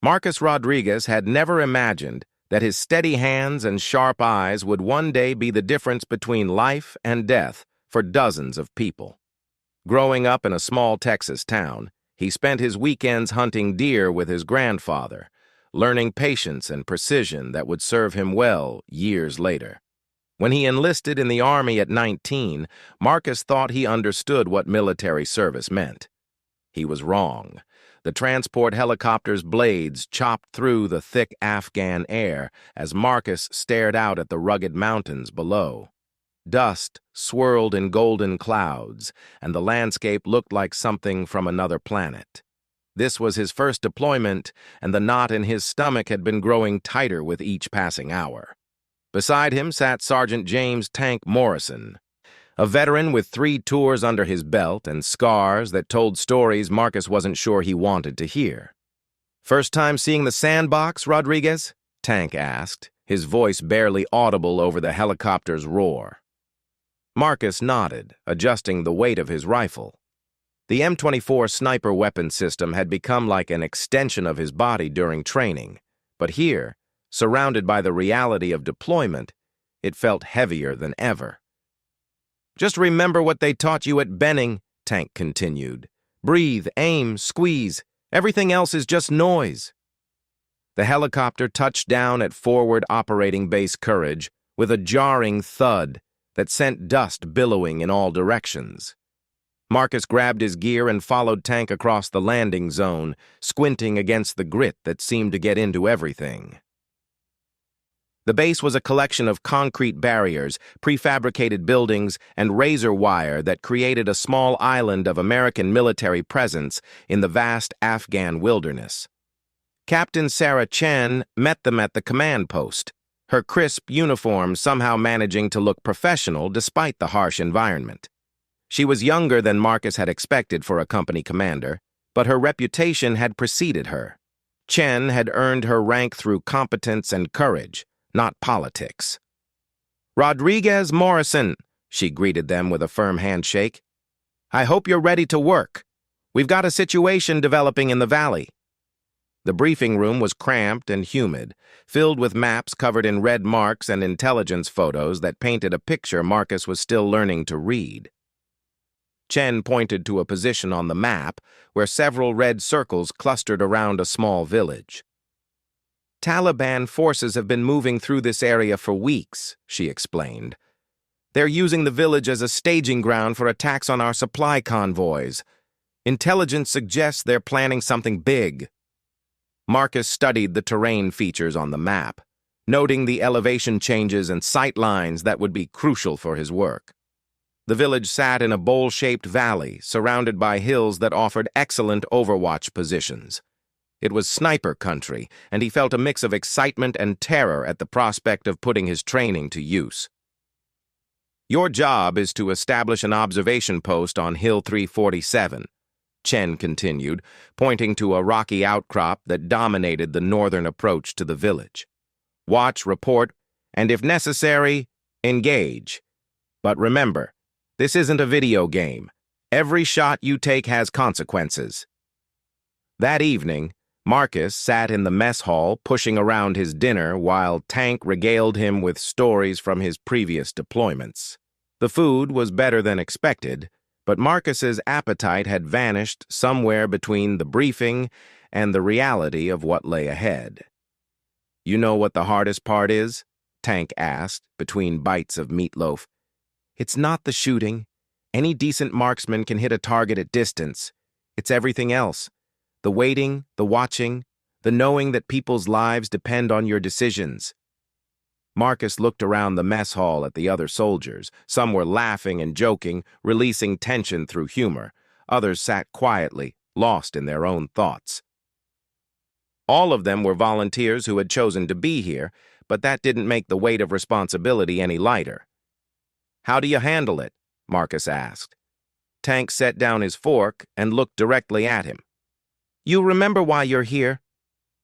Marcus Rodriguez had never imagined that his steady hands and sharp eyes would one day be the difference between life and death for dozens of people. Growing up in a small Texas town, he spent his weekends hunting deer with his grandfather, learning patience and precision that would serve him well years later. When he enlisted in the Army at 19, Marcus thought he understood what military service meant. He was wrong. The transport helicopter's blades chopped through the thick Afghan air as Marcus stared out at the rugged mountains below. Dust swirled in golden clouds, and the landscape looked like something from another planet. This was his first deployment, and the knot in his stomach had been growing tighter with each passing hour. Beside him sat Sergeant James "Tank" Morrison, a veteran with 3 tours under his belt and scars that told stories Marcus wasn't sure he wanted to hear. "First time seeing the sandbox, Rodriguez?" Tank asked, his voice barely audible over the helicopter's roar. Marcus nodded, adjusting the weight of his rifle. The M24 sniper weapon system had become like an extension of his body during training, but here, surrounded by the reality of deployment, it felt heavier than ever. "Just remember what they taught you at Benning," Tank continued. "Breathe, aim, squeeze. Everything else is just noise." The helicopter touched down at Forward Operating Base Courage with a jarring thud that sent dust billowing in all directions. Marcus grabbed his gear and followed Tank across the landing zone, squinting against the grit that seemed to get into everything. The base was a collection of concrete barriers, prefabricated buildings, and razor wire that created a small island of American military presence in the vast Afghan wilderness. Captain Sarah Chen met them at the command post, her crisp uniform somehow managing to look professional despite the harsh environment. She was younger than Marcus had expected for a company commander, but her reputation had preceded her. Chen had earned her rank through competence and courage, not politics. "Rodriguez, Morrison," she greeted them with a firm handshake. "I hope you're ready to work. We've got a situation developing in the valley." The briefing room was cramped and humid, filled with maps covered in red marks and intelligence photos that painted a picture Marcus was still learning to read. Chen pointed to a position on the map where several red circles clustered around a small village. "Taliban forces have been moving through this area for weeks," she explained. "They're using the village as a staging ground for attacks on our supply convoys. Intelligence suggests they're planning something big." Marcus studied the terrain features on the map, noting the elevation changes and sight lines that would be crucial for his work. The village sat in a bowl-shaped valley, surrounded by hills that offered excellent overwatch positions. It was sniper country, and he felt a mix of excitement and terror at the prospect of putting his training to use. "Your job is to establish an observation post on Hill 347, Chen continued, pointing to a rocky outcrop that dominated the northern approach to the village. "Watch, report, and if necessary, engage. But remember, this isn't a video game. Every shot you take has consequences." That evening, Marcus sat in the mess hall pushing around his dinner while Tank regaled him with stories from his previous deployments. The food was better than expected, but Marcus's appetite had vanished somewhere between the briefing and the reality of what lay ahead. "You know what the hardest part is?" Tank asked, between bites of meatloaf. "It's not the shooting. Any decent marksman can hit a target at distance. It's everything else. The waiting, the watching, the knowing that people's lives depend on your decisions." Marcus looked around the mess hall at the other soldiers. Some were laughing and joking, releasing tension through humor. Others sat quietly, lost in their own thoughts. All of them were volunteers who had chosen to be here, but that didn't make the weight of responsibility any lighter. "How do you handle it?" Marcus asked. Tank set down his fork and looked directly at him. "You remember why you're here?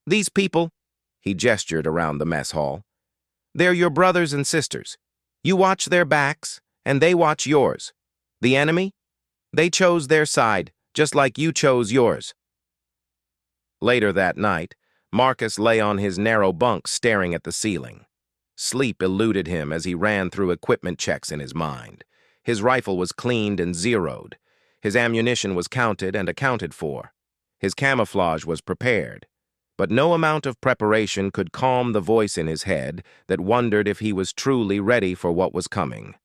These people," he gestured around the mess hall, "they're your brothers and sisters. You watch their backs, and they watch yours. The enemy? They chose their side, just like you chose yours." Later that night, Marcus lay on his narrow bunk staring at the ceiling. Sleep eluded him as he ran through equipment checks in his mind. His rifle was cleaned and zeroed. His ammunition was counted and accounted for. His camouflage was prepared. But no amount of preparation could calm the voice in his head that wondered if he was truly ready for what was coming.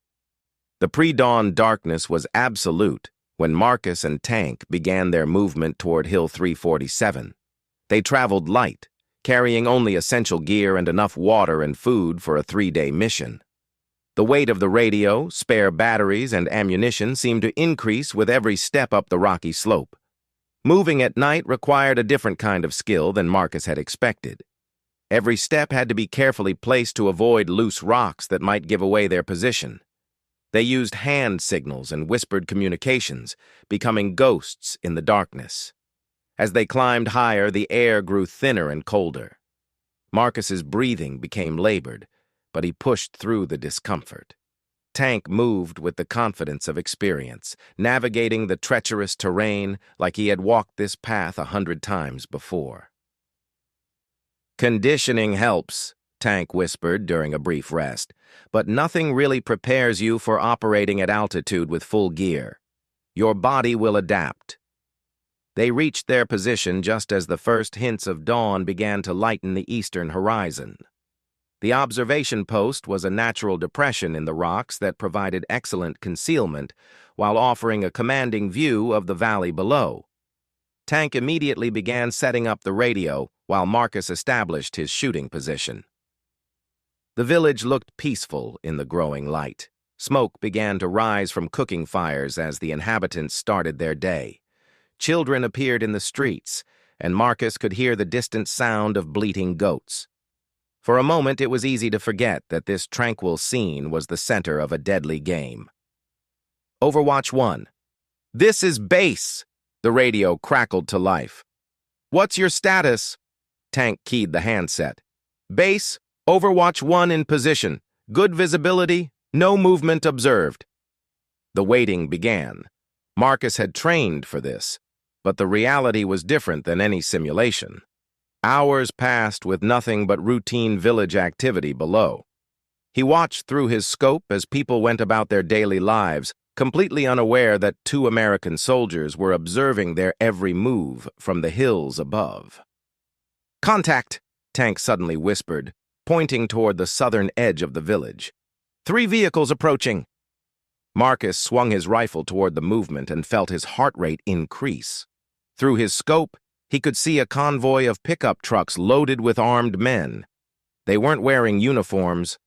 The pre-dawn darkness was absolute when Marcus and Tank began their movement toward Hill 347. They traveled light, carrying only essential gear and enough water and food for a 3-day mission. The weight of the radio, spare batteries, and ammunition seemed to increase with every step up the rocky slope. Moving at night required a different kind of skill than Marcus had expected. Every step had to be carefully placed to avoid loose rocks that might give away their position. They used hand signals and whispered communications, becoming ghosts in the darkness. As they climbed higher, the air grew thinner and colder. Marcus's breathing became labored, but he pushed through the discomfort. Tank moved with the confidence of experience, navigating the treacherous terrain like he had walked this path 100 times before. "Conditioning helps," Tank whispered during a brief rest, "but nothing really prepares you for operating at altitude with full gear. Your body will adapt." They reached their position just as the first hints of dawn began to lighten the eastern horizon. The observation post was a natural depression in the rocks that provided excellent concealment while offering a commanding view of the valley below. Tank immediately began setting up the radio while Marcus established his shooting position. The village looked peaceful in the growing light. Smoke began to rise from cooking fires as the inhabitants started their day. Children appeared in the streets, and Marcus could hear the distant sound of bleating goats. For a moment, it was easy to forget that this tranquil scene was the center of a deadly game. Overwatch 1. "This is base!" The radio crackled to life. "What's your status?" Tank keyed the handset. "Base, Overwatch 1 in position. Good visibility, no movement observed." The waiting began. Marcus had trained for this, but the reality was different than any simulation. Hours passed with nothing but routine village activity below. He watched through his scope as people went about their daily lives, completely unaware that 2 American soldiers were observing their every move from the hills above. "Contact!" Tank suddenly whispered, pointing toward the southern edge of the village. 3 vehicles approaching." Marcus swung his rifle toward the movement and felt his heart rate increase. Through his scope, he could see a convoy of pickup trucks loaded with armed men. They weren't wearing uniforms,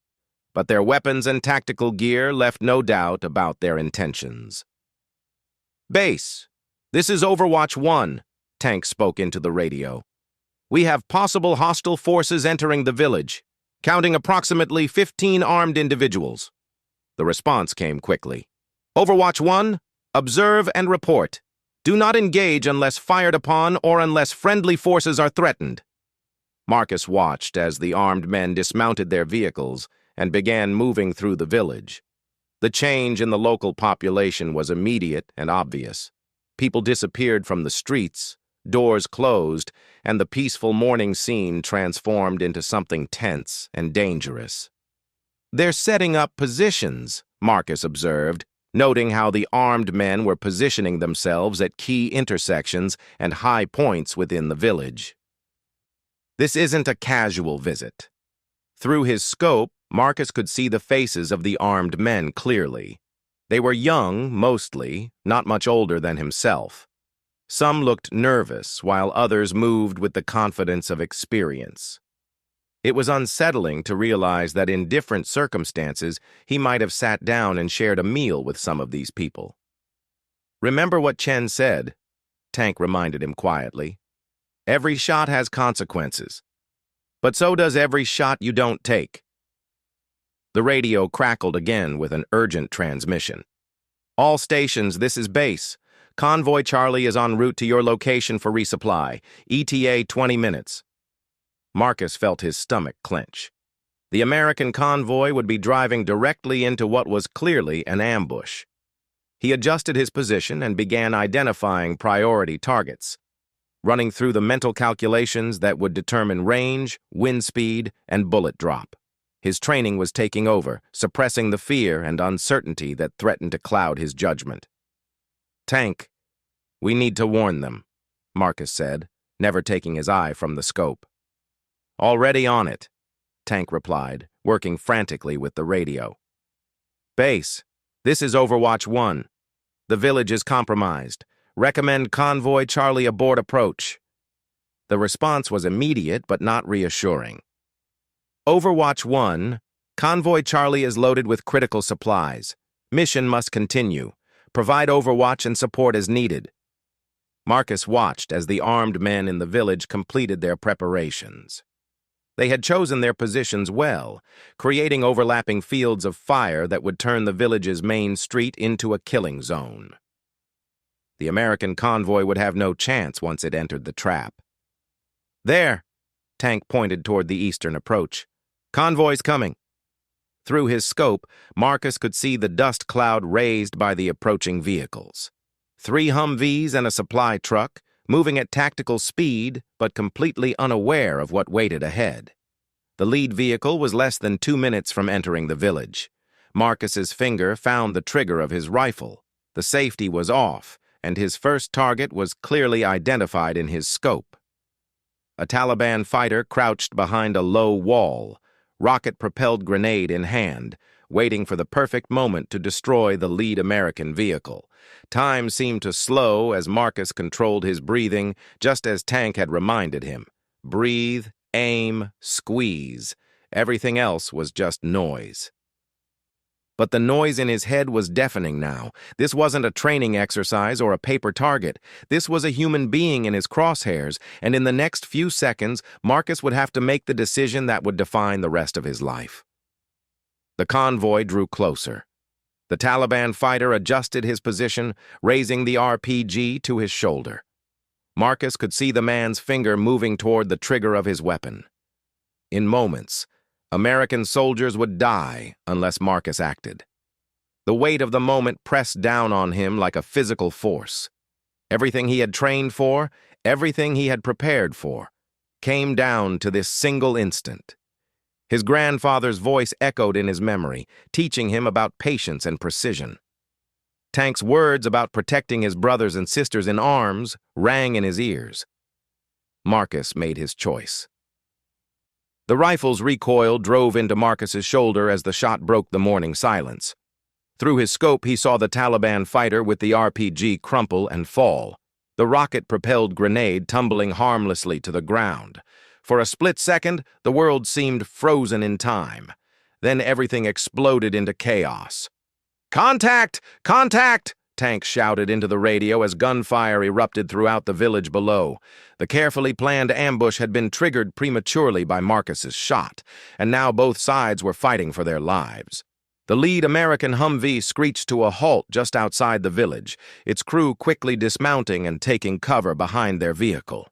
but their weapons and tactical gear left no doubt about their intentions. "Base, this is Overwatch 1, Tank spoke into the radio. "We have possible hostile forces entering the village, counting approximately 15 armed individuals." The response came quickly. "Overwatch 1, observe and report. Do not engage unless fired upon or unless friendly forces are threatened." Marcus watched as the armed men dismounted their vehicles and began moving through the village. The change in the local population was immediate and obvious. People disappeared from the streets, doors closed, and the peaceful morning scene transformed into something tense and dangerous. "They're setting up positions," Marcus observed, noting how the armed men were positioning themselves at key intersections and high points within the village. This isn't a casual visit. Through his scope, Marcus could see the faces of the armed men clearly. They were young, mostly, not much older than himself. Some looked nervous, while others moved with the confidence of experience. It was unsettling to realize that in different circumstances, he might have sat down and shared a meal with some of these people. "Remember what Chen said," Tank reminded him quietly. "Every shot has consequences. But so does every shot you don't take." The radio crackled again with an urgent transmission. "All stations, this is base. Convoy Charlie is en route to your location for resupply. ETA 20 minutes. Marcus felt his stomach clench. The American convoy would be driving directly into what was clearly an ambush. He adjusted his position and began identifying priority targets. running through the mental calculations that would determine range, wind speed, and bullet drop. His training was taking over, suppressing the fear and uncertainty that threatened to cloud his judgment. "Tank, we need to warn them," Marcus said, never taking his eye from the scope. "Already on it," Tank replied, working frantically with the radio. "Base, this is Overwatch 1. The village is compromised. Recommend Convoy Charlie abort approach." The response was immediate but not reassuring. "Overwatch 1, Convoy Charlie is loaded with critical supplies. Mission must continue. Provide overwatch and support as needed." Marcus watched as the armed men in the village completed their preparations. They had chosen their positions well, creating overlapping fields of fire that would turn the village's main street into a killing zone. The American convoy would have no chance once it entered the trap. "There," Tank pointed toward the eastern approach. "Convoy's coming." Through his scope, Marcus could see the dust cloud raised by the approaching vehicles. 3 Humvees and a supply truck, moving at tactical speed but completely unaware of what waited ahead. The lead vehicle was less than 2 minutes from entering the village. Marcus's finger found the trigger of his rifle. The safety was off, and his first target was clearly identified in his scope. A Taliban fighter crouched behind a low wall, rocket-propelled grenade in hand, waiting for the perfect moment to destroy the lead American vehicle. Time seemed to slow as Marcus controlled his breathing, just as Tank had reminded him. Breathe, aim, squeeze. Everything else was just noise. But the noise in his head was deafening now. This wasn't a training exercise or a paper target. This was a human being in his crosshairs, and in the next few seconds, Marcus would have to make the decision that would define the rest of his life. The convoy drew closer. The Taliban fighter adjusted his position, raising the RPG to his shoulder. Marcus could see the man's finger moving toward the trigger of his weapon. In moments, American soldiers would die unless Marcus acted. The weight of the moment pressed down on him like a physical force. Everything he had trained for, everything he had prepared for, came down to this single instant. His grandfather's voice echoed in his memory, teaching him about patience and precision. Tank's words about protecting his brothers and sisters in arms rang in his ears. Marcus made his choice. The rifle's recoil drove into Marcus's shoulder as the shot broke the morning silence. Through his scope, he saw the Taliban fighter with the RPG crumple and fall, the rocket-propelled grenade tumbling harmlessly to the ground. For a split second, the world seemed frozen in time. Then everything exploded into chaos. "Contact! Contact!" Tank shouted into the radio as gunfire erupted throughout the village below. The carefully planned ambush had been triggered prematurely by Marcus's shot, and now both sides were fighting for their lives. The lead American Humvee screeched to a halt just outside the village, its crew quickly dismounting and taking cover behind their vehicle.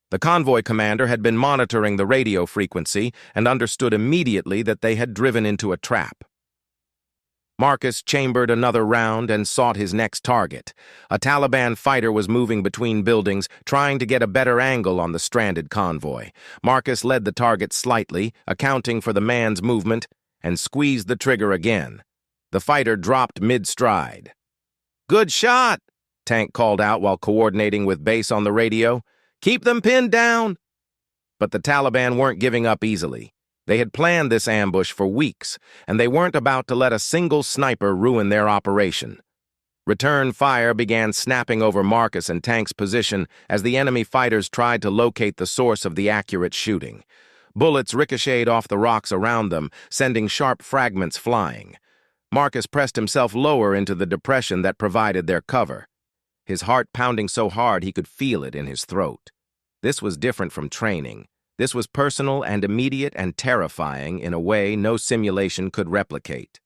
The convoy commander had been monitoring the radio frequency and understood immediately that they had driven into a trap. Marcus chambered another round and sought his next target. A Taliban fighter was moving between buildings, trying to get a better angle on the stranded convoy. Marcus led the target slightly, accounting for the man's movement, and squeezed the trigger again. The fighter dropped mid-stride. "Good shot," Tank called out while coordinating with base on the radio. "Keep them pinned down." But the Taliban weren't giving up easily. They had planned this ambush for weeks, and they weren't about to let a single sniper ruin their operation. Return fire began snapping over Marcus and Tank's position as the enemy fighters tried to locate the source of the accurate shooting. Bullets ricocheted off the rocks around them, sending sharp fragments flying. Marcus pressed himself lower into the depression that provided their cover, his heart pounding so hard he could feel it in his throat. This was different from training. This was personal and immediate and terrifying in a way no simulation could replicate.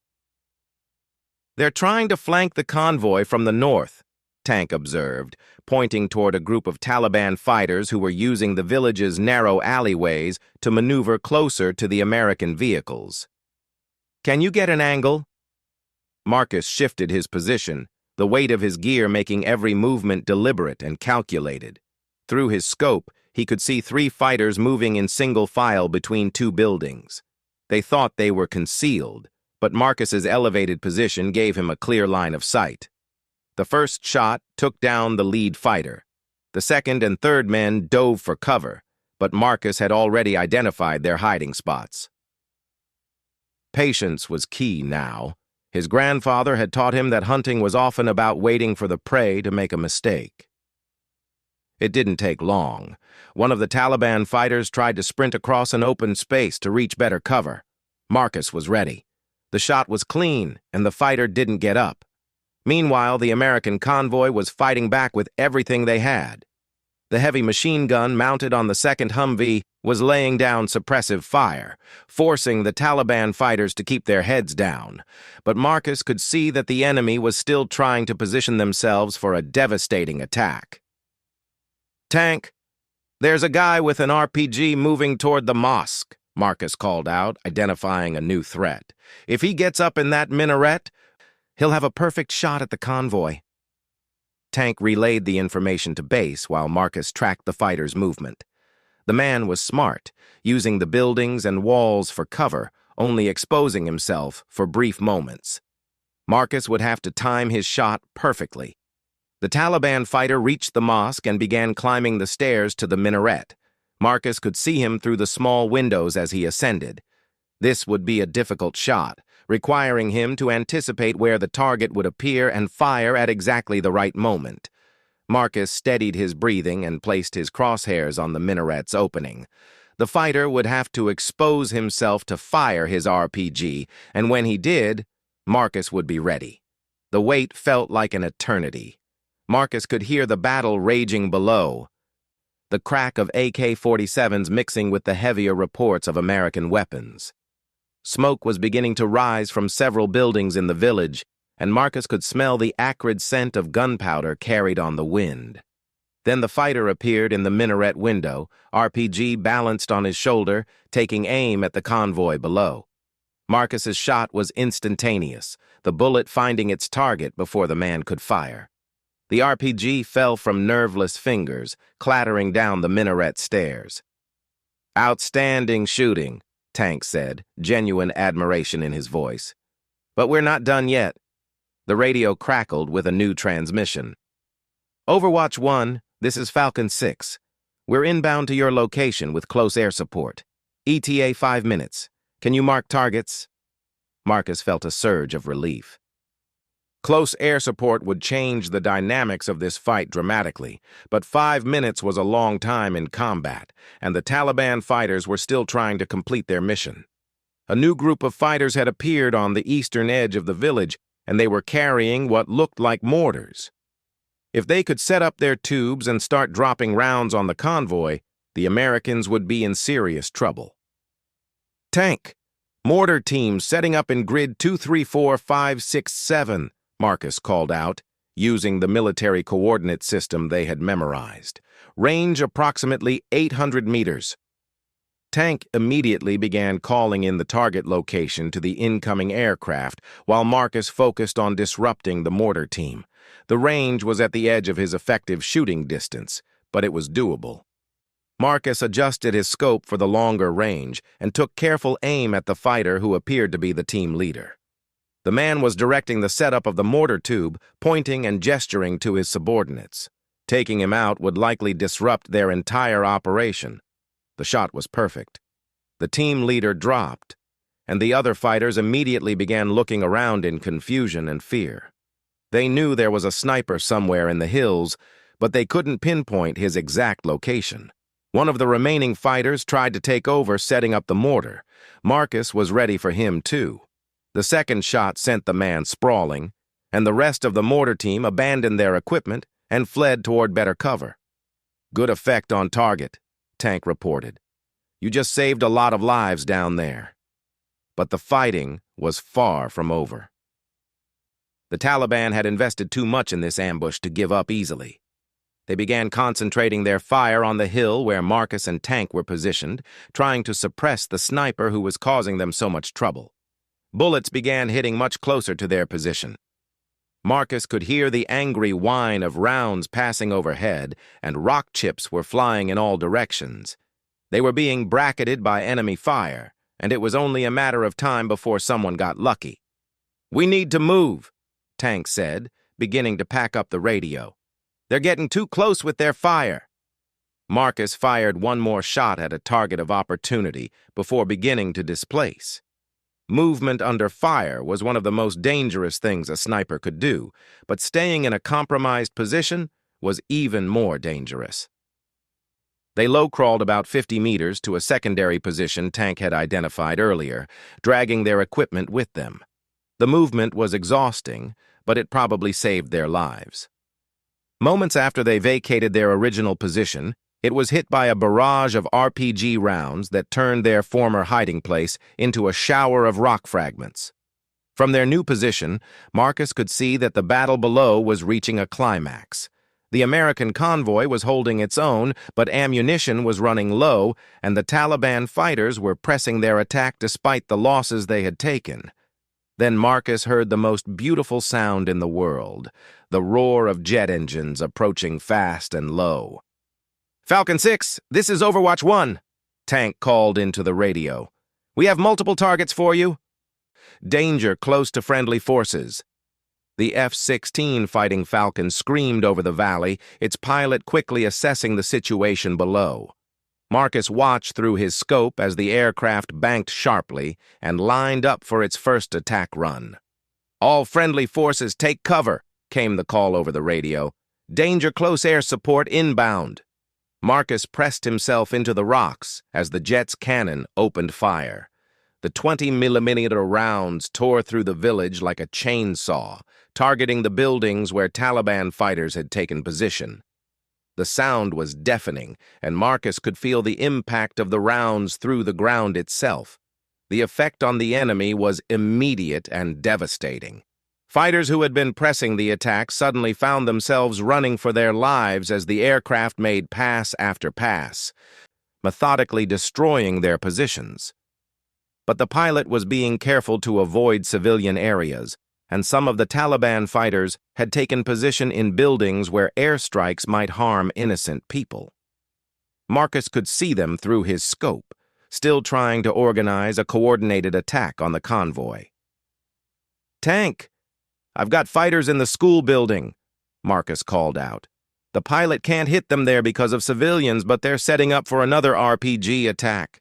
"They're trying to flank the convoy from the north," Tank observed, pointing toward a group of Taliban fighters who were using the village's narrow alleyways to maneuver closer to the American vehicles. "Can you get an angle?" Marcus shifted his position, the weight of his gear making every movement deliberate and calculated. Through his scope, he could see 3 fighters moving in single file between 2 buildings. They thought they were concealed, but Marcus's elevated position gave him a clear line of sight. The first shot took down the lead fighter. The second and third men dove for cover, but Marcus had already identified their hiding spots. Patience was key now. His grandfather had taught him that hunting was often about waiting for the prey to make a mistake. It didn't take long. One of the Taliban fighters tried to sprint across an open space to reach better cover. Marcus was ready. The shot was clean, and the fighter didn't get up. Meanwhile, the American convoy was fighting back with everything they had. The heavy machine gun mounted on the second Humvee was laying down suppressive fire, forcing the Taliban fighters to keep their heads down. But Marcus could see that the enemy was still trying to position themselves for a devastating attack. "Tank, there's a guy with an RPG moving toward the mosque," Marcus called out, identifying a new threat. "If he gets up in that minaret, he'll have a perfect shot at the convoy." Tank relayed the information to base while Marcus tracked the fighter's movement. The man was smart, using the buildings and walls for cover, only exposing himself for brief moments. Marcus would have to time his shot perfectly. The Taliban fighter reached the mosque and began climbing the stairs to the minaret. Marcus could see him through the small windows as he ascended. This would be a difficult shot, requiring him to anticipate where the target would appear and fire at exactly the right moment. Marcus steadied his breathing and placed his crosshairs on the minaret's opening. The fighter would have to expose himself to fire his RPG, and when he did, Marcus would be ready. The wait felt like an eternity. Marcus could hear the battle raging below, the crack of AK-47s mixing with the heavier reports of American weapons. Smoke was beginning to rise from several buildings in the village, and Marcus could smell the acrid scent of gunpowder carried on the wind. Then the fighter appeared in the minaret window, RPG balanced on his shoulder, taking aim at the convoy below. Marcus's shot was instantaneous, the bullet finding its target before the man could fire. The RPG fell from nerveless fingers, clattering down the minaret stairs. "Outstanding shooting," Tank said, genuine admiration in his voice. "But we're not done yet." The radio crackled with a new transmission. "Overwatch 1, this is Falcon 6. We're inbound to your location with close air support. ETA 5 minutes. Can you mark targets?" Marcus felt a surge of relief. Close air support would change the dynamics of this fight dramatically, but 5 minutes was a long time in combat, and the Taliban fighters were still trying to complete their mission. A new group of fighters had appeared on the eastern edge of the village, and they were carrying what looked like mortars. If they could set up their tubes and start dropping rounds on the convoy, the Americans would be in serious trouble. "Tank, mortar teams setting up in grid 2, 3, 4, 5, 6, 7, Marcus called out, using the military coordinate system they had memorized. "Range approximately 800 meters. Tank immediately began calling in the target location to the incoming aircraft, while Marcus focused on disrupting the mortar team. The range was at the edge of his effective shooting distance, but it was doable. Marcus adjusted his scope for the longer range and took careful aim at the fighter who appeared to be the team leader. The man was directing the setup of the mortar tube, pointing and gesturing to his subordinates. Taking him out would likely disrupt their entire operation. The shot was perfect. The team leader dropped, and the other fighters immediately began looking around in confusion and fear. They knew there was a sniper somewhere in the hills, but they couldn't pinpoint his exact location. One of the remaining fighters tried to take over, setting up the mortar. Marcus was ready for him, too. The second shot sent the man sprawling, and the rest of the mortar team abandoned their equipment and fled toward better cover. "Good effect on target," Tank reported. "You just saved a lot of lives down there." But the fighting was far from over. The Taliban had invested too much in this ambush to give up easily. They began concentrating their fire on the hill where Marcus and Tank were positioned, trying to suppress the sniper who was causing them so much trouble. Bullets began hitting much closer to their position. Marcus could hear the angry whine of rounds passing overhead, and rock chips were flying in all directions. They were being bracketed by enemy fire, and it was only a matter of time before someone got lucky. "We need to move," Tank said, beginning to pack up the radio. "They're getting too close with their fire." Marcus fired one more shot at a target of opportunity before beginning to displace. Movement under fire was one of the most dangerous things a sniper could do, but staying in a compromised position was even more dangerous. They low-crawled about 50 meters to a secondary position Tank had identified earlier, dragging their equipment with them. The movement was exhausting, but it probably saved their lives. Moments after they vacated their original position, it was hit by a barrage of RPG rounds that turned their former hiding place into a shower of rock fragments. From their new position, Marcus could see that the battle below was reaching a climax. The American convoy was holding its own, but ammunition was running low, and the Taliban fighters were pressing their attack despite the losses they had taken. Then Marcus heard the most beautiful sound in the world, the roar of jet engines approaching fast and low. "Falcon 6, this is Overwatch 1, Tank called into the radio. "We have multiple targets for you." "Danger close to friendly forces." The F-16 fighting Falcon screamed over the valley, its pilot quickly assessing the situation below. Marcus watched through his scope as the aircraft banked sharply and lined up for its first attack run. "All friendly forces take cover," came the call over the radio. "Danger close air support inbound." Marcus pressed himself into the rocks as the jet's cannon opened fire. The 20-millimeter rounds tore through the village like a chainsaw, targeting the buildings where Taliban fighters had taken position. The sound was deafening, and Marcus could feel the impact of the rounds through the ground itself. The effect on the enemy was immediate and devastating. Fighters who had been pressing the attack suddenly found themselves running for their lives as the aircraft made pass after pass, methodically destroying their positions. But the pilot was being careful to avoid civilian areas, and some of the Taliban fighters had taken position in buildings where airstrikes might harm innocent people. Marcus could see them through his scope, still trying to organize a coordinated attack on the convoy. "Tank, I've got fighters in the school building," Marcus called out. "The pilot can't hit them there because of civilians, but they're setting up for another RPG attack."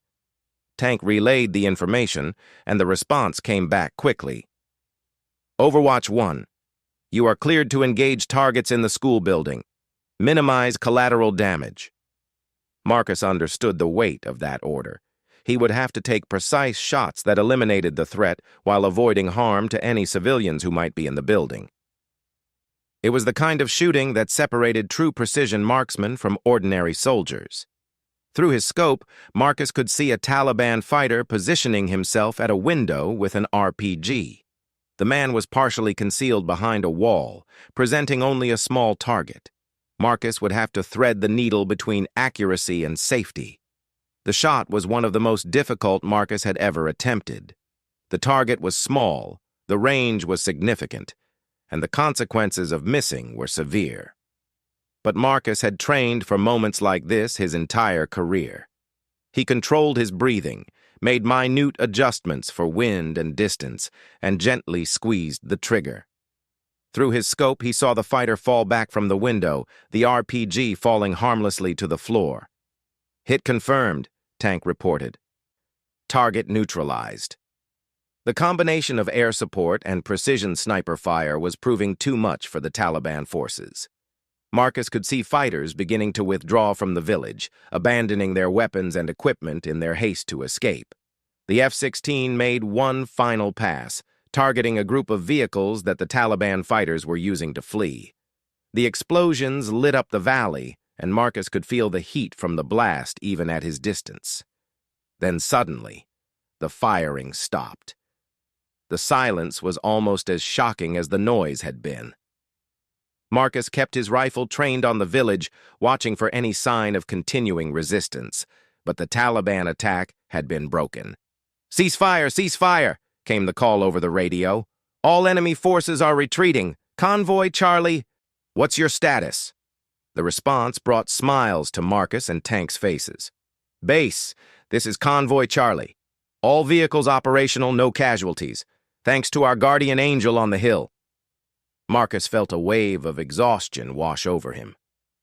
Tank relayed the information, and the response came back quickly. "Overwatch 1, you are cleared to engage targets in the school building. Minimize collateral damage." Marcus understood the weight of that order. He would have to take precise shots that eliminated the threat while avoiding harm to any civilians who might be in the building. It was the kind of shooting that separated true precision marksmen from ordinary soldiers. Through his scope, Marcus could see a Taliban fighter positioning himself at a window with an RPG. The man was partially concealed behind a wall, presenting only a small target. Marcus would have to thread the needle between accuracy and safety. The shot was one of the most difficult Marcus had ever attempted. The target was small, the range was significant, and the consequences of missing were severe. But Marcus had trained for moments like this his entire career. He controlled his breathing, made minute adjustments for wind and distance, and gently squeezed the trigger. Through his scope, he saw the fighter fall back from the window, the RPG falling harmlessly to the floor. "Hit confirmed," Tank reported. "Target neutralized." The combination of air support and precision sniper fire was proving too much for the Taliban forces. Marcus could see fighters beginning to withdraw from the village, abandoning their weapons and equipment in their haste to escape. The F-16 made one final pass, targeting a group of vehicles that the Taliban fighters were using to flee. The explosions lit up the valley, and Marcus could feel the heat from the blast even at his distance. Then suddenly, the firing stopped. The silence was almost as shocking as the noise had been. Marcus kept his rifle trained on the village, watching for any sign of continuing resistance, but the Taliban attack had been broken. "Cease fire, cease fire," came the call over the radio. "All enemy forces are retreating. "Convoy, Charlie, what's your status?" The response brought smiles to Marcus and Tank's faces. "Base, this is Convoy Charlie. All vehicles operational, no casualties. Thanks to our guardian angel on the hill." Marcus felt a wave of exhaustion wash over him.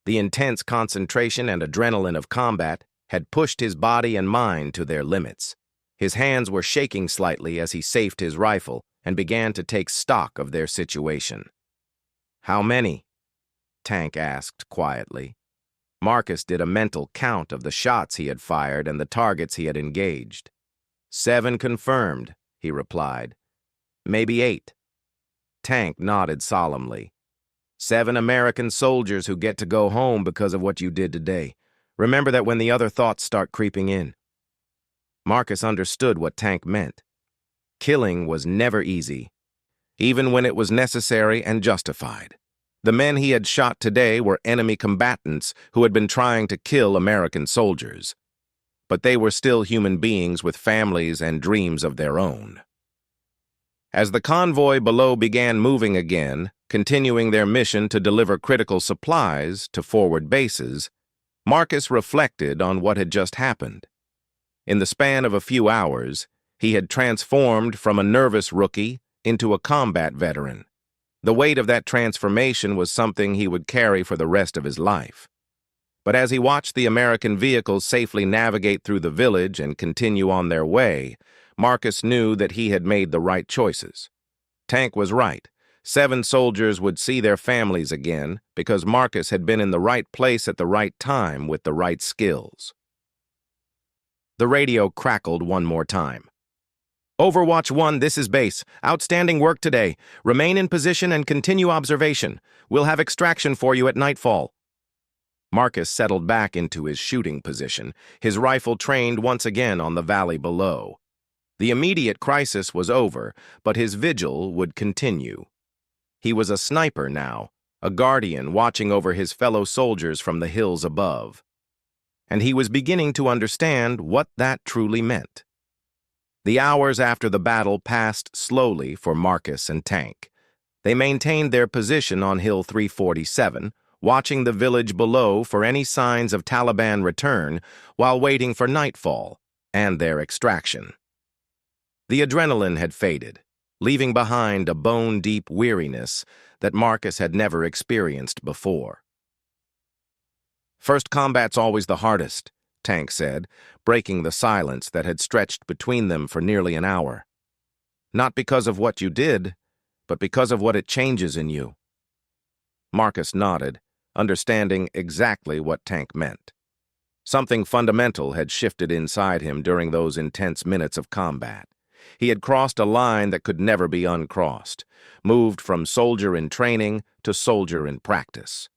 The intense concentration and adrenaline of combat had pushed his body and mind to their limits. His hands were shaking slightly as he safed his rifle and began to take stock of their situation. "How many?" Tank asked quietly. Marcus did a mental count of the shots he had fired and the targets he had engaged. "7 confirmed," he replied. "Maybe 8. Tank nodded solemnly. "7 American soldiers who get to go home because of what you did today. Remember that when the other thoughts start creeping in." Marcus understood what Tank meant. Killing was never easy, even when it was necessary and justified. The men he had shot today were enemy combatants who had been trying to kill American soldiers. But they were still human beings with families and dreams of their own. As the convoy below began moving again, continuing their mission to deliver critical supplies to forward bases, Marcus reflected on what had just happened. In the span of a few hours, he had transformed from a nervous rookie into a combat veteran. The weight of that transformation was something he would carry for the rest of his life. But as he watched the American vehicles safely navigate through the village and continue on their way, Marcus knew that he had made the right choices. Tank was right. 7 soldiers would see their families again because Marcus had been in the right place at the right time with the right skills. The radio crackled one more time. "Overwatch 1, this is base. Outstanding work today. Remain in position and continue observation. We'll have extraction for you at nightfall." Marcus settled back into his shooting position, his rifle trained once again on the valley below. The immediate crisis was over, but his vigil would continue. He was a sniper now, a guardian watching over his fellow soldiers from the hills above. And he was beginning to understand what that truly meant. The hours after the battle passed slowly for Marcus and Tank. They maintained their position on Hill 347, watching the village below for any signs of Taliban return while waiting for nightfall and their extraction. The adrenaline had faded, leaving behind a bone-deep weariness that Marcus had never experienced before. "First combat's always the hardest," Tank said, breaking the silence that had stretched between them for nearly an hour. "Not because of what you did, but because of what it changes in you." Marcus nodded, understanding exactly what Tank meant. Something fundamental had shifted inside him during those intense minutes of combat. He had crossed a line that could never be uncrossed, moved from soldier in training to soldier in practice.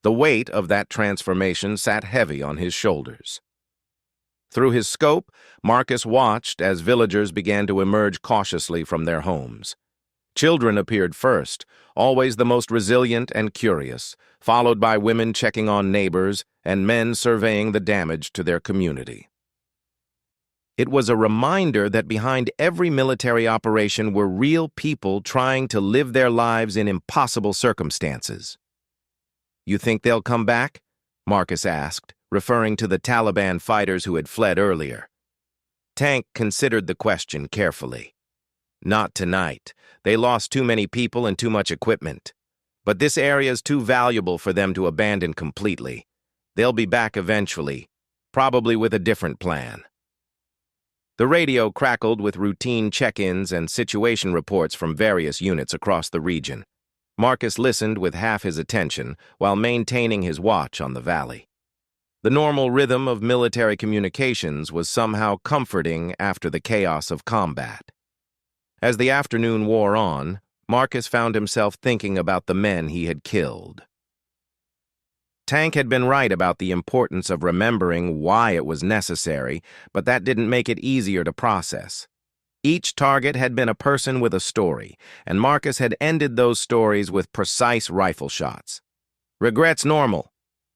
The weight of that transformation sat heavy on his shoulders. Through his scope, Marcus watched as villagers began to emerge cautiously from their homes. Children appeared first, always the most resilient and curious, followed by women checking on neighbors and men surveying the damage to their community. It was a reminder that behind every military operation were real people trying to live their lives in impossible circumstances. "You think they'll come back?" Marcus asked, referring to the Taliban fighters who had fled earlier. Tank considered the question carefully. "Not tonight. They lost too many people and too much equipment. But this area's too valuable for them to abandon completely. They'll be back eventually, probably with a different plan." The radio crackled with routine check-ins and situation reports from various units across the region. Marcus listened with half his attention while maintaining his watch on the valley. The normal rhythm of military communications was somehow comforting after the chaos of combat. As the afternoon wore on, Marcus found himself thinking about the men he had killed. Tank had been right about the importance of remembering why it was necessary, but that didn't make it easier to process. Each target had been a person with a story, and Marcus had ended those stories with precise rifle shots. "Regret's normal,"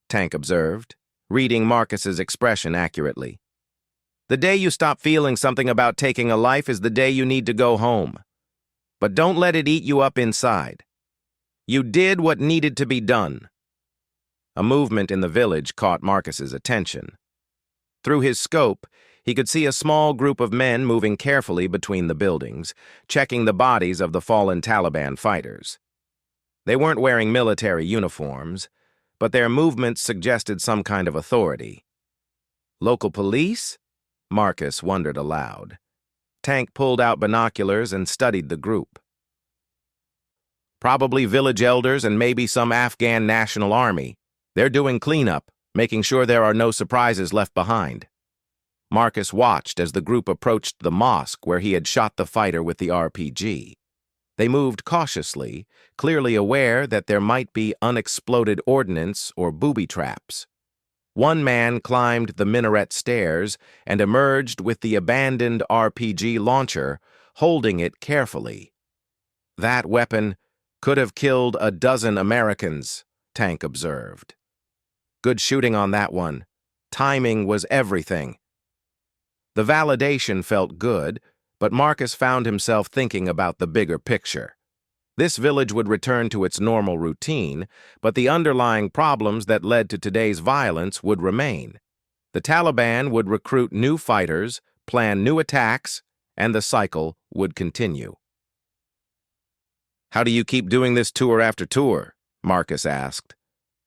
Tank observed, reading Marcus's expression accurately. "The day you stop feeling something about taking a life is the day you need to go home. But don't let it eat you up inside. You did what needed to be done. A movement in the village caught Marcus's attention. Through his scope, he could see a small group of men moving carefully between the buildings, checking the bodies of the fallen Taliban fighters. They weren't wearing military uniforms, but their movements suggested some kind of authority. Local police? Marcus wondered aloud. Tank pulled out binoculars and studied the group. Probably village elders and maybe some Afghan National Army. They're doing cleanup, making sure there are no surprises left behind. Marcus watched as the group approached the mosque where he had shot the fighter with the RPG. They moved cautiously, clearly aware that there might be unexploded ordnance or booby traps. One man climbed the minaret stairs and emerged with the abandoned RPG launcher, holding it carefully. That weapon could have killed a dozen Americans, Tank observed. Good shooting on that one. Timing was everything. The validation felt good, but Marcus found himself thinking about the bigger picture. This village would return to its normal routine, but the underlying problems that led to today's violence would remain. The Taliban would recruit new fighters, plan new attacks, and the cycle would continue. "How do you keep doing this tour after tour?" Marcus asked.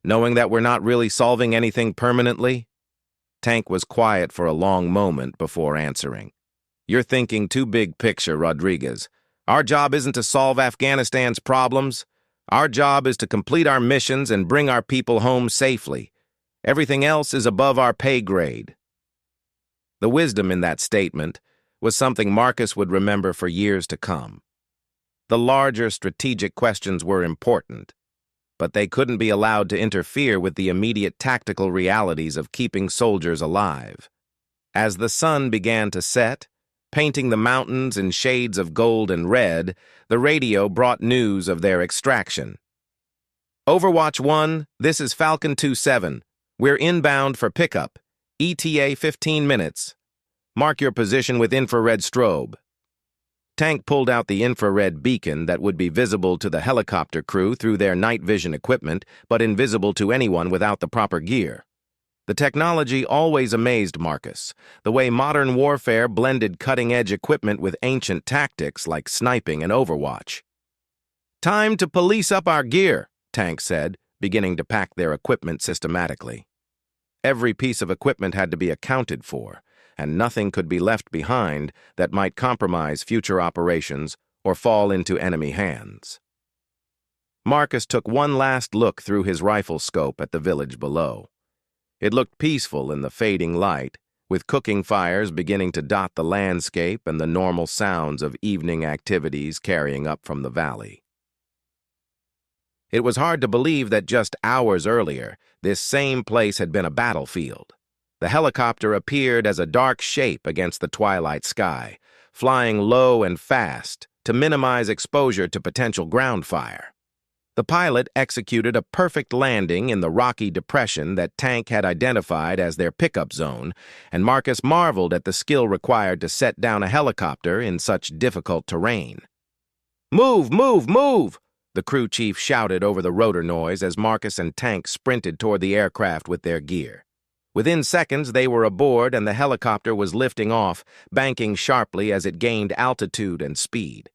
"Knowing that we're not really solving anything permanently?" Tank was quiet for a long moment before answering. "You're thinking too big picture, Rodriguez. Our job isn't to solve Afghanistan's problems. Our job is to complete our missions and bring our people home safely. Everything else is above our pay grade." The wisdom in that statement was something Marcus would remember for years to come. The larger strategic questions were important, but they couldn't be allowed to interfere with the immediate tactical realities of keeping soldiers alive. As the sun began to set, painting the mountains in shades of gold and red, the radio brought news of their extraction. "Overwatch 1, this is Falcon 2-7. We're inbound for pickup. ETA 15 minutes. Mark your position with infrared strobe." Tank pulled out the infrared beacon that would be visible to the helicopter crew through their night vision equipment, but invisible to anyone without the proper gear. The technology always amazed Marcus, the way modern warfare blended cutting-edge equipment with ancient tactics like sniping and Overwatch. "Time to police up our gear," Tank said, beginning to pack their equipment systematically. Every piece of equipment had to be accounted for, and nothing could be left behind that might compromise future operations or fall into enemy hands. Marcus took one last look through his rifle scope at the village below. It looked peaceful in the fading light, with cooking fires beginning to dot the landscape and the normal sounds of evening activities carrying up from the valley. It was hard to believe that just hours earlier, this same place had been a battlefield. The helicopter appeared as a dark shape against the twilight sky, flying low and fast to minimize exposure to potential ground fire. The pilot executed a perfect landing in the rocky depression that Tank had identified as their pickup zone, and Marcus marveled at the skill required to set down a helicopter in such difficult terrain. "Move, move, move!" the crew chief shouted over the rotor noise as Marcus and Tank sprinted toward the aircraft with their gear. Within seconds, they were aboard and the helicopter was lifting off, banking sharply as it gained altitude and speed.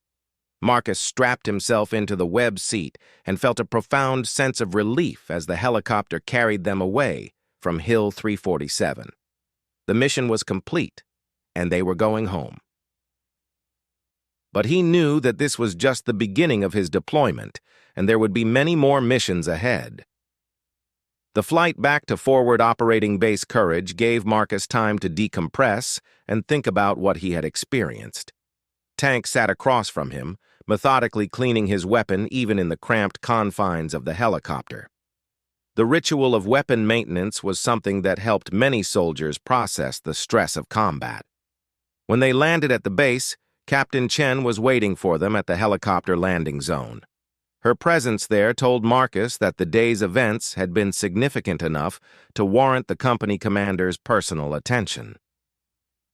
Marcus strapped himself into the web seat and felt a profound sense of relief as the helicopter carried them away from Hill 347. The mission was complete, and they were going home. But he knew that this was just the beginning of his deployment, and there would be many more missions ahead. The flight back to Forward Operating Base Courage gave Marcus time to decompress and think about what he had experienced. Tank sat across from him, methodically cleaning his weapon even in the cramped confines of the helicopter. The ritual of weapon maintenance was something that helped many soldiers process the stress of combat. When they landed at the base, Captain Chen was waiting for them at the helicopter landing zone. Her presence there told Marcus that the day's events had been significant enough to warrant the company commander's personal attention.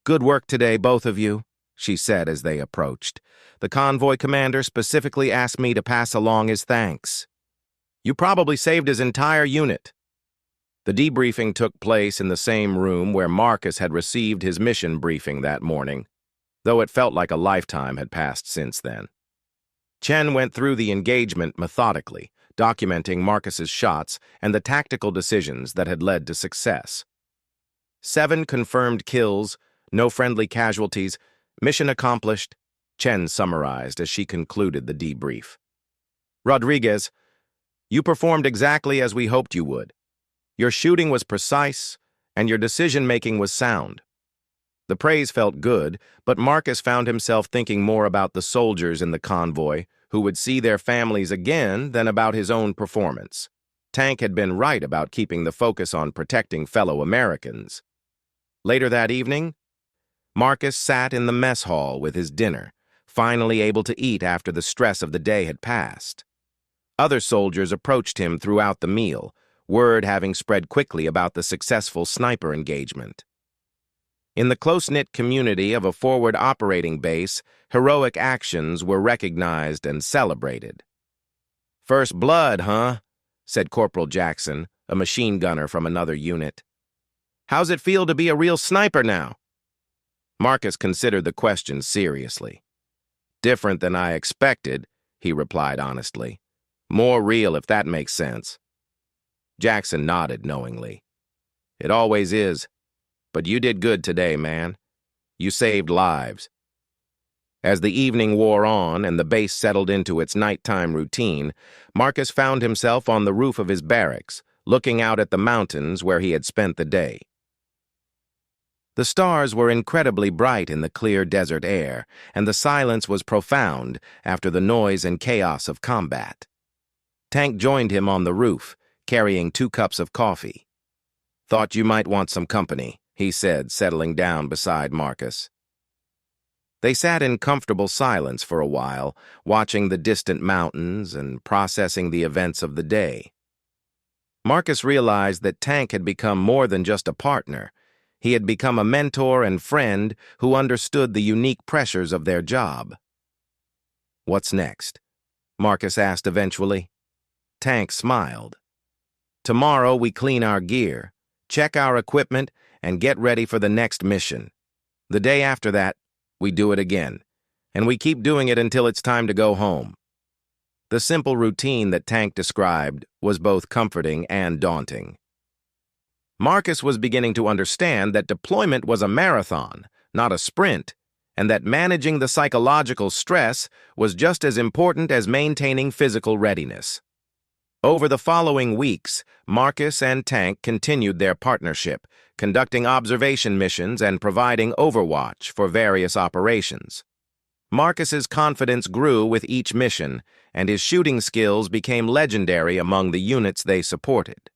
"Good work today, both of you," she said as they approached. "The convoy commander specifically asked me to pass along his thanks." You probably saved his entire unit. The debriefing took place in the same room where Marcus had received his mission briefing that morning, though it felt like a lifetime had passed since then. Chen went through the engagement methodically, documenting Marcus's shots and the tactical decisions that had led to success. 7 confirmed kills, no friendly casualties, mission accomplished, Chen summarized as she concluded the debrief. Rodriguez, you performed exactly as we hoped you would. Your shooting was precise, and your decision-making was sound. The praise felt good, but Marcus found himself thinking more about the soldiers in the convoy, who would see their families again, than about his own performance. Tank had been right about keeping the focus on protecting fellow Americans. Later that evening, Marcus sat in the mess hall with his dinner, finally able to eat after the stress of the day had passed. Other soldiers approached him throughout the meal, word having spread quickly about the successful sniper engagement. In the close-knit community of a forward operating base, heroic actions were recognized and celebrated. "First blood, huh?" said Corporal Jackson, a machine gunner from another unit. "How's it feel to be a real sniper now?" Marcus considered the question seriously. "Different than I expected," he replied honestly. "More real, if that makes sense." Jackson nodded knowingly. "It always is. But you did good today, man. You saved lives." As the evening wore on and the base settled into its nighttime routine, Marcus found himself on the roof of his barracks, looking out at the mountains where he had spent the day. The stars were incredibly bright in the clear desert air, and the silence was profound after the noise and chaos of combat. Tank joined him on the roof, carrying 2 cups of coffee. "Thought you might want some company," he said, settling down beside Marcus. They sat in comfortable silence for a while, watching the distant mountains and processing the events of the day. Marcus realized that Tank had become more than just a partner. He had become a mentor and friend who understood the unique pressures of their job. "What's next?" Marcus asked eventually. Tank smiled. "Tomorrow we clean our gear, check our equipment, and get ready for the next mission. The day after that, we do it again, and we keep doing it until it's time to go home." The simple routine that Tank described was both comforting and daunting. Marcus was beginning to understand that deployment was a marathon, not a sprint, and that managing the psychological stress was just as important as maintaining physical readiness. Over the following weeks, Marcus and Tank continued their partnership, conducting observation missions and providing overwatch for various operations. Marcus's confidence grew with each mission, and his shooting skills became legendary among the units they supported.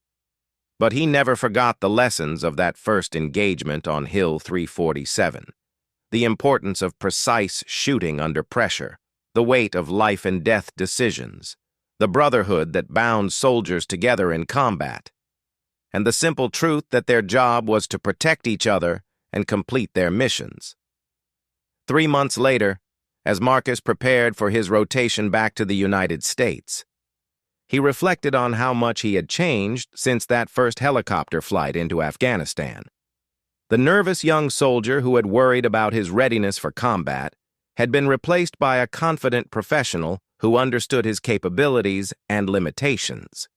But he never forgot the lessons of that first engagement on Hill 347. The importance of precise shooting under pressure, the weight of life and death decisions, the brotherhood that bound soldiers together in combat, and the simple truth that their job was to protect each other and complete their missions. 3 months later, as Marcus prepared for his rotation back to the United States, he reflected on how much he had changed since that first helicopter flight into Afghanistan. The nervous young soldier who had worried about his readiness for combat had been replaced by a confident professional who understood his capabilities and limitations.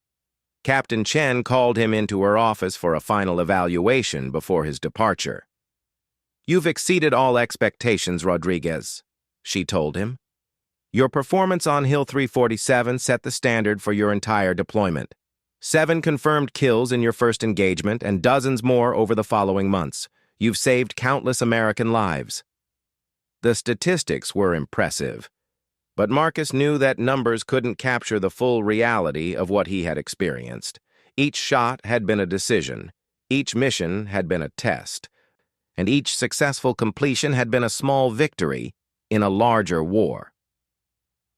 Captain Chen called him into her office for a final evaluation before his departure. "You've exceeded all expectations, Rodriguez," she told him. "Your performance on Hill 347 set the standard for your entire deployment. 7 confirmed kills in your first engagement and dozens more over the following months. You've saved countless American lives." The statistics were impressive, but Marcus knew that numbers couldn't capture the full reality of what he had experienced. Each shot had been a decision, each mission had been a test, and each successful completion had been a small victory in a larger war.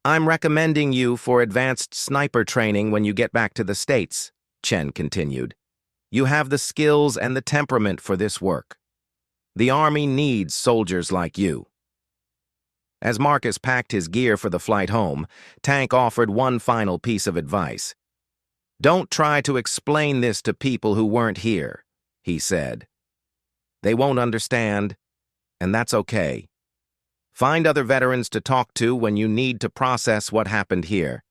"I'm recommending you for advanced sniper training when you get back to the States," Chen continued. "You have the skills and the temperament for this work. The Army needs soldiers like you." As Marcus packed his gear for the flight home, Tank offered one final piece of advice. "Don't try to explain this to people who weren't here," he said. "They won't understand, and that's okay. Find other veterans to talk to when you need to process what happened here."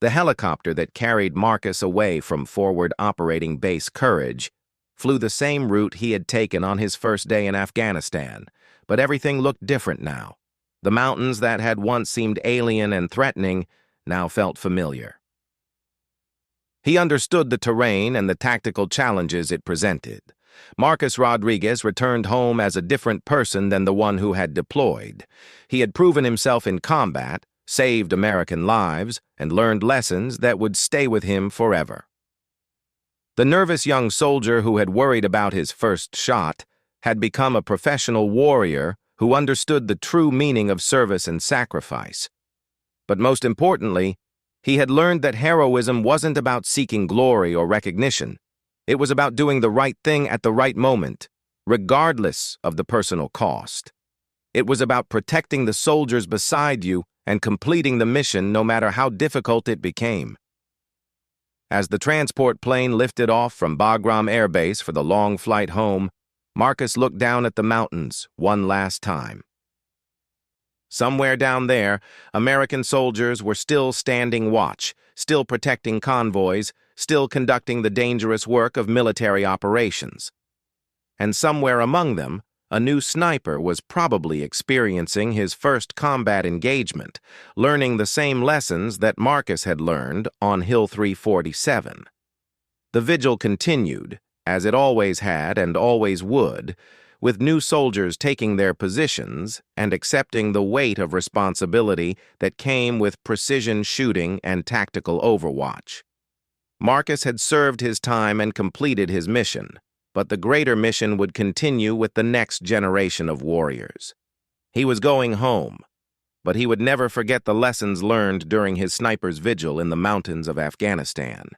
The helicopter that carried Marcus away from Forward Operating Base Courage flew the same route he had taken on his first day in Afghanistan, but everything looked different now. The mountains that had once seemed alien and threatening now felt familiar. He understood the terrain and the tactical challenges it presented. Marcus Rodriguez returned home as a different person than the one who had deployed. He had proven himself in combat, saved American lives, and learned lessons that would stay with him forever. The nervous young soldier who had worried about his first shot had become a professional warrior who understood the true meaning of service and sacrifice. But most importantly, he had learned that heroism wasn't about seeking glory or recognition. It was about doing the right thing at the right moment, regardless of the personal cost. It was about protecting the soldiers beside you and completing the mission no matter how difficult it became. As the transport plane lifted off from Bagram Air Base for the long flight home, Marcus looked down at the mountains one last time. Somewhere down there, American soldiers were still standing watch, still protecting convoys, still conducting the dangerous work of military operations. And somewhere among them, a new sniper was probably experiencing his first combat engagement, learning the same lessons that Marcus had learned on Hill 347. The vigil continued, as it always had and always would, with new soldiers taking their positions and accepting the weight of responsibility that came with precision shooting and tactical overwatch. Marcus had served his time and completed his mission, but the greater mission would continue with the next generation of warriors. He was going home, but he would never forget the lessons learned during his sniper's vigil in the mountains of Afghanistan.